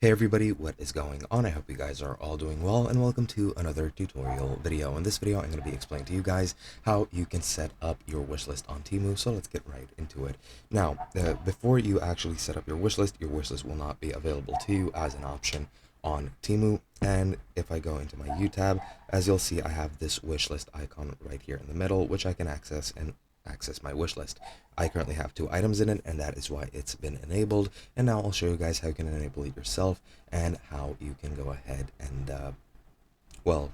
Hey everybody, what is going on? I hope you guys are all doing well, and welcome to another tutorial video. In this video, I'm going to be explaining to you guys how you can set up your wish list on Temu, so let's get right into it. Now, before you actually set up your wish list will not be available to you as an option on Temu. And if I go into my U tab, as you'll see, I have this wish list icon right here in the middle, which I can access and access my wish list. I currently have 2 items in it, and that is why it's been enabled. And now I'll show you guys how you can enable it yourself and how you can go ahead and well,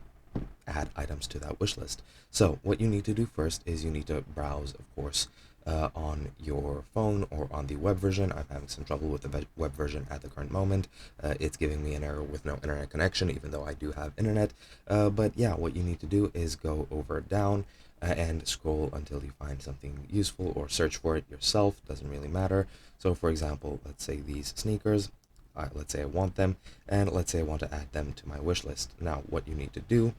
add items to that wish list. So what you need to do first is you need to browse, of course, on your phone or on the web version. I'm having some trouble with the web version at the current moment. It's giving me an error with no internet connection, even though I do have internet. But yeah, what you need to do is go over down and scroll until you find something useful, or search for it yourself. Doesn't really matter. So for example, let's say these sneakers. Let's say I want them, and let's say I want to add them to my wish list. Now what you need to do,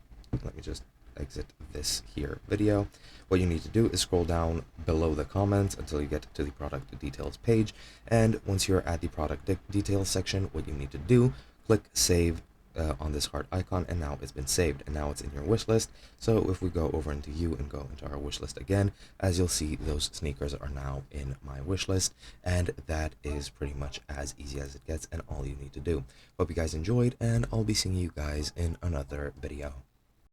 let me just exit this here video. What you need to do is scroll down below the comments until you get to the product details page, and once you're at the product details section, what you need to do, click save on this heart icon, and now it's been saved, and now it's in your wish list. So if we go over into you and go into our wish list again, as you'll see, those sneakers are now in my wish list, and that is pretty much as easy as it gets and all you need to do. Hope you guys enjoyed, and I'll be seeing you guys in another video.